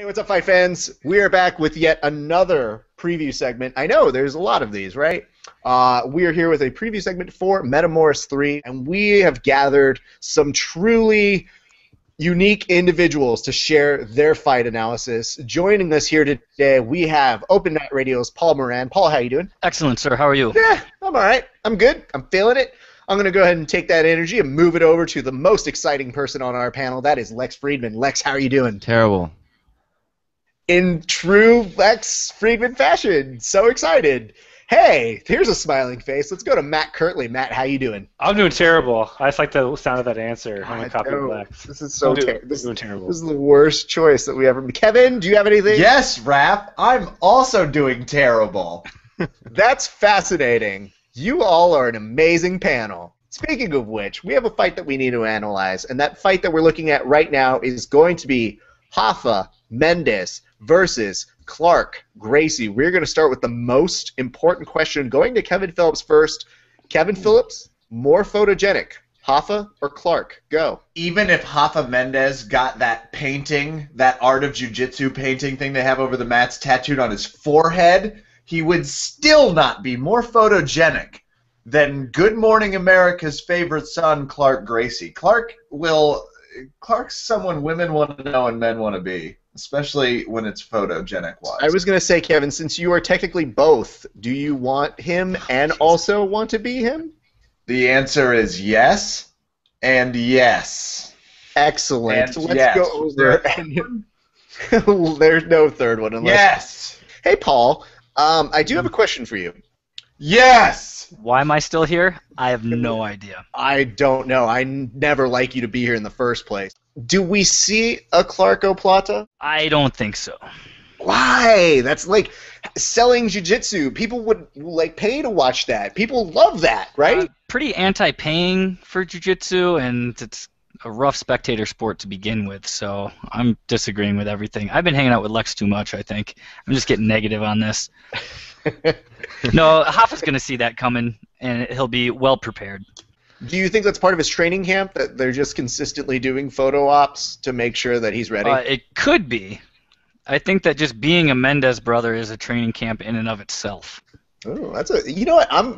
Hey, what's up, fight fans? We are back with yet another preview segment. I know there's a lot of these, right? We are here with a preview segment for Metamoris 3, and we have gathered some truly unique individuals to share their fight analysis. Joining us here today, we have Open Mat Radio's Paul Moran. Paul, how you doing? Excellent, sir. How are you? Yeah, I'm all right. I'm good. I'm feeling it. I'm going to go ahead and take that energy and move it over to the most exciting person on our panel. That is Lex Friedman. Lex, how are you doing? Terrible. In true Lex Friedman fashion. So excited. Hey, here's a smiling face. Let's go to Matt Kirtley. Matt, how you doing? I'm doing terrible. I just like the sound of that answer. I'm going to copy Lex. This is so terrible. This is terrible. This is the worst choice that we ever made. Kevin, do you have anything? Yes, Raph. I'm also doing terrible. That's fascinating. You all are an amazing panel. Speaking of which, we have a fight that we need to analyze, and that fight that we're looking at right now is going to be Rafael Mendes versus Clark Gracie. We're going to start with the most important question, going to Kevin Phillips first. Kevin Phillips, more photogenic, Rafa or Clark? Go. Even if Rafael Mendes got that painting, that Art of Jiu-Jitsu painting thing they have over the mats tattooed on his forehead, he would still not be more photogenic than Good Morning America's favorite son, Clark Gracie. Clark's someone women want to know and men want to be, especially when it's photogenic-wise. I was going to say, Kevin, since you are technically both, do you want him and also want to be him? The answer is yes and yes. Excellent. And Let's yes. go over. There's no third one. Unless... Yes. Hey, Paul, I do have a question for you. Yes. Why am I still here? I have no idea. I don't know. I never like you to be here in the first place. Do we see a Clark Oplata? I don't think so. Why? That's like selling jiu-jitsu. People would like pay to watch that. People love that, right? Pretty anti-paying for jiu-jitsu, and it's a rough spectator sport to begin with, so I'm disagreeing with everything. I've been hanging out with Lex too much, I think. I'm just getting negative on this. No, Hoffa's going to see that coming, and he'll be well prepared. Do you think that's part of his training camp, that they're just consistently doing photo ops to make sure that he's ready? It could be. I think that just being a Mendes brother is a training camp in and of itself. Oh, that's a. You know what? I'm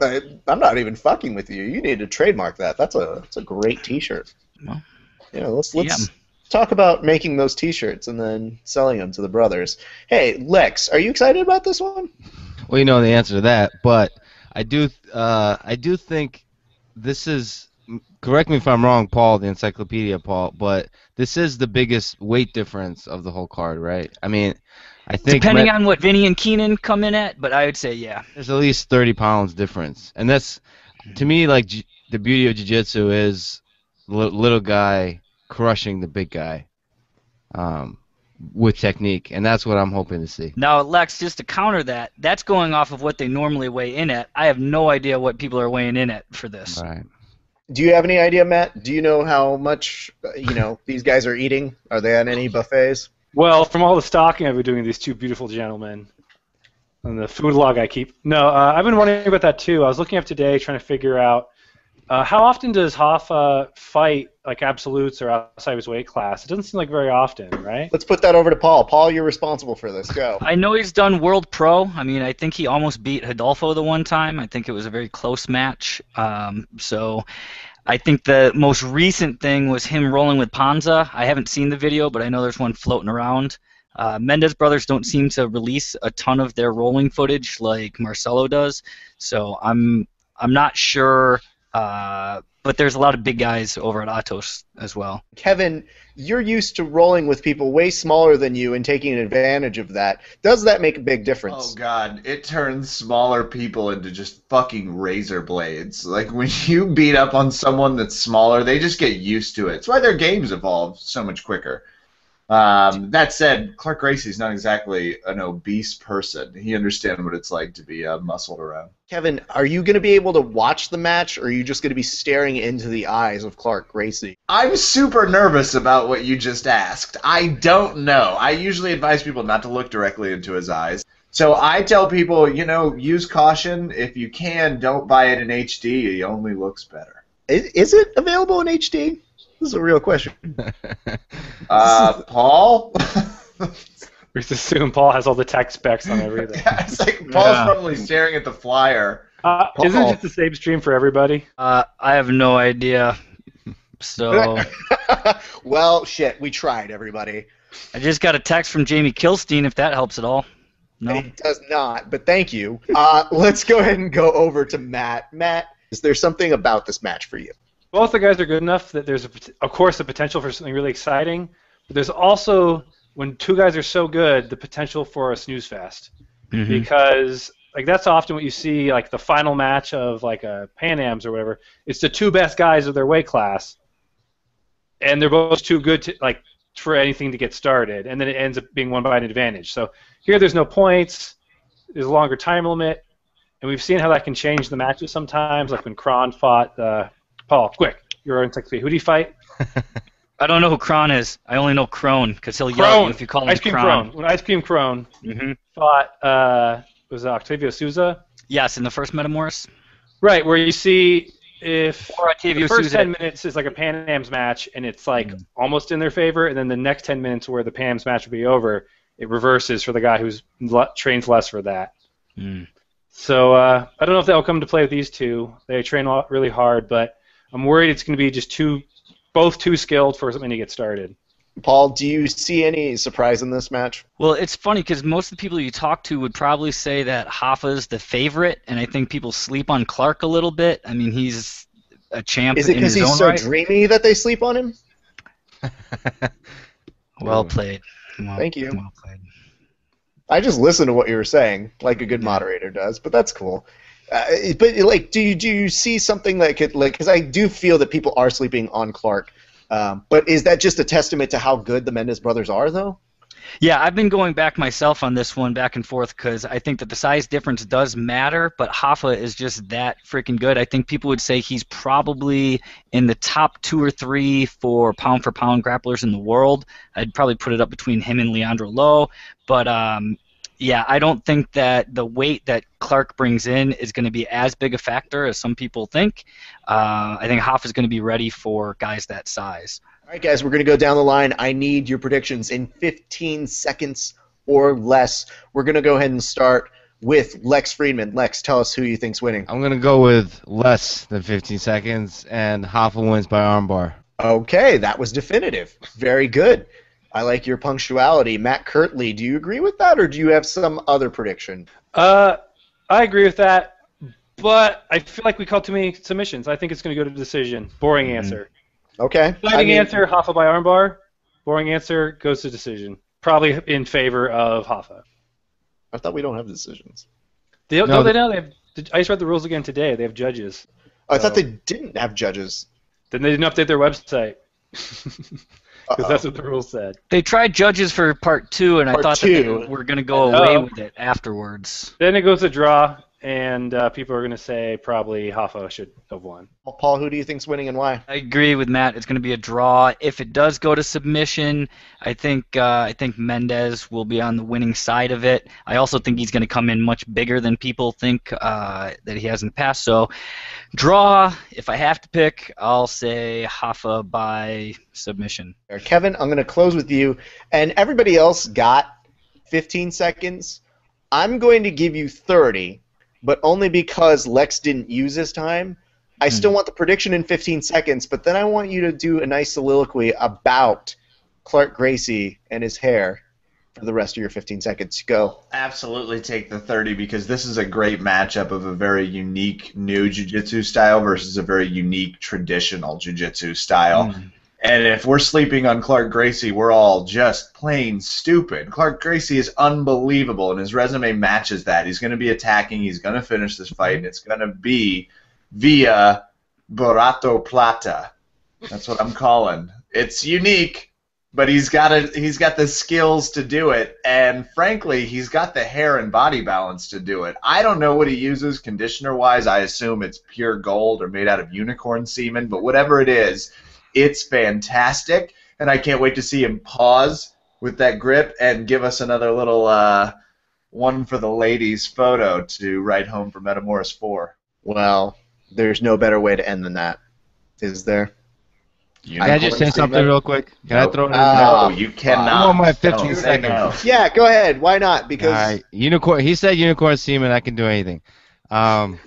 not even fucking with you. You need to trademark that. That's a great T-shirt. Well, yeah, let's talk about making those T-shirts and then selling them to the brothers. Hey, Lex, are you excited about this one? Well, you know the answer to that, but I do think this is. Correct me if I'm wrong, Paul, the encyclopedia, Paul, but this is the biggest weight difference of the whole card, right? I mean, I think depending on what Vinny and Keenan come in at, but I would say yeah. There's at least 30 pounds difference, and that's to me like the beauty of jiu-jitsu is little guy crushing the big guy with technique, and that's what I'm hoping to see. Now, Lex, just to counter that, that's going off of what they normally weigh in at. I have no idea what people are weighing in at for this. Right. Do you have any idea, Matt? Do you know how much these guys are eating? Are they on any buffets? Well, from all the stalking I've been doing these two beautiful gentlemen and the food log I keep. No, I've been wondering about that too. I was looking up today trying to figure out how often does Hoffa fight like absolutes or outside of his weight class? It doesn't seem like very often, right? Let's put that over to Paul. Paul, you're responsible for this. Go. I know he's done World Pro. I mean, I think he almost beat Hidalgo the one time. I think it was a very close match. So I think the most recent thing was him rolling with Panza. I haven't seen the video, but I know there's one floating around. Mendes brothers don't seem to release a ton of their rolling footage like Marcelo does, so I'm not sure. But there's a lot of big guys over at Atos as well. Kevin, you're used to rolling with people way smaller than you and taking advantage of that. Does that make a big difference? Oh, God. It turns smaller people into just fucking razor blades. Like, when you beat up on someone that's smaller, they just get used to it. It's why their games evolve so much quicker. That said, Clark Gracie's not exactly an obese person. He understands what it's like to be muscled around. Kevin, are you going to be able to watch the match, or are you just going to be staring into the eyes of Clark Gracie? I'm super nervous about what you just asked. I don't know. I usually advise people not to look directly into his eyes. So I tell people, use caution. If you can, don't buy it in HD. He only looks better. Is it available in HD? This is a real question. Paul? We just assume Paul has all the tech specs on everything. Yeah, it's like Paul's Yeah. probably staring at the flyer. Isn't it just the same stream for everybody? I have no idea. So Well, shit, we tried, everybody. I just got a text from Jamie Kilstein, if that helps at all. No. It does not, but thank you. Let's go ahead and go over to Matt. Matt, is there something about this match for you? Both the guys are good enough that there's, of course, the potential for something really exciting, but there's also, when two guys are so good, the potential for a snooze fest. Mhm. Because like that's often what you see, like the final match of like a Pan Ams or whatever. It's the two best guys of their weight class, and they're both too good to like for anything to get started, and then it ends up being won by an advantage. So here, there's no points. There's a longer time limit, and we've seen how that can change the matches sometimes. Like when Kron fought Paul. Quick, you're encyclopedia. Who do you fight? I don't know who Kron is. I only know Crone, because he'll yell at you if you call him Ice Cream Crone. When Ice Cream Crone fought, was it Octavio Souza? Yes, in the first Metamoris. Right, where you see if Or Octavio the first Souza. 10 minutes is like a Pan Am's match, and it's like almost in their favor, and then the next 10 minutes where the Pan Am's match will be over, it reverses for the guy who's trains less for that. Mm. So I don't know if that'll come to play with these two. They train really hard, but I'm worried it's going to be just both too skilled for something to get started. Paul, do you see any surprise in this match? Well, it's funny because most of the people you talk to would probably say that Hoffa's the favorite, and I think people sleep on Clark a little bit. I mean, he's a champ Is it in his because he's own so right. dreamy that they sleep on him? Well played. Thank you. Well played. I just listened to what you were saying, like a good moderator does, but that's cool. But like, do you see something that could like? Because I do feel that people are sleeping on Clark, but is that just a testament to how good the Mendes brothers are, though? Yeah, I've been going back myself on this one, back and forth, because I think that the size difference does matter, but Hoffa is just that freaking good. I think people would say he's probably in the top 2 or 3 for pound grapplers in the world. I'd probably put it up between him and Leandro Lowe, but yeah, I don't think that the weight that Clark brings in is going to be as big a factor as some people think. I think Hoffa is going to be ready for guys that size. All right, guys, we're going to go down the line. I need your predictions in 15 seconds or less. We're going to go ahead and start with Lex Friedman. Lex, tell us who you think's winning. I'm going to go with less than 15 seconds, and Hoffa wins by armbar. Okay, that was definitive. Very good. I like your punctuality. Matt Kirtley, do you agree with that, or do you have some other prediction? I agree with that, but I feel like we called too many submissions. I think it's going to go to decision. Boring answer. Okay. Exciting answer, Hoffa by armbar. Boring answer goes to decision. Probably in favor of Hoffa. I thought we don't have decisions. They don't. They have. I just read the rules again today. They have judges. I thought they didn't have judges. Then they didn't update their website. Because that's what the rules said. They tried judges for part 2, and I thought that they were going to go away with it afterwards. Then it goes to draw, and people are going to say probably Hoffa should have won. Paul, who do you think's winning and why? I agree with Matt. It's going to be a draw. If it does go to submission, I think Mendes will be on the winning side of it. I also think he's going to come in much bigger than people think that he has in the past. So, draw. If I have to pick, I'll say Hoffa by submission. Kevin, I'm going to close with you. And everybody else got 15 seconds. I'm going to give you 30, but only because Lex didn't use his time. I still want the prediction in 15 seconds, but then I want you to do a nice soliloquy about Clark Gracie and his hair for the rest of your 15 seconds. Go. Absolutely take the 30 because this is a great matchup of a very unique new jiu-jitsu style versus a very unique traditional jiu-jitsu style. And if we're sleeping on Clark Gracie, we're all just plain stupid. Clark Gracie is unbelievable, and his resume matches that. He's going to be attacking. He's going to finish this fight, and it's going to be via Borato Plata. That's what I'm calling. It's unique, but he's got the skills to do it, and frankly, he's got the hair and body balance to do it. I don't know what he uses conditioner-wise. I assume it's pure gold or made out of unicorn semen, but whatever it is, it's fantastic, and I can't wait to see him pause with that grip and give us another little one for the ladies photo to write home for Metamoris 4. Well, there's no better way to end than that, is there? Can I just say something real quick? Can I throw it in? No, you cannot. I want my 15 Don't say seconds. no. Yeah, go ahead. Why not? Because All right, unicorn. He said unicorn semen. I can do anything. Can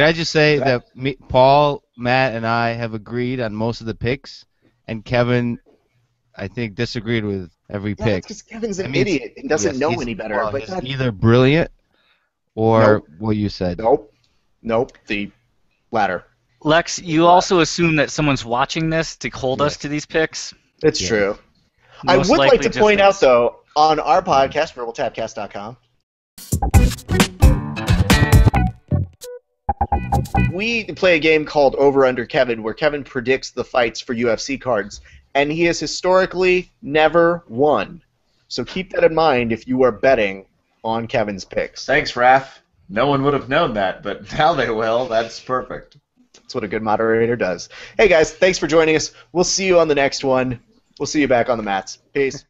I just say that Paul, Matt, and I have agreed on most of the picks, and Kevin, I think, disagreed with every pick. because Kevin's an idiot and doesn't know any better. Well, but he's that, either brilliant or what you said. Nope. The latter. Lex, you also assume that someone's watching this to hold us to these picks. It's true. I Most would like likely to just point out, this. though, on our podcast, verbaltapcast.com, we play a game called Over Under Kevin, where Kevin predicts the fights for UFC cards, and he has historically never won. So keep that in mind if you are betting on Kevin's picks. Thanks, Raph. No one would have known that, but now they will. That's perfect. That's what a good moderator does. Hey, guys, thanks for joining us. We'll see you on the next one. We'll see you back on the mats. Peace.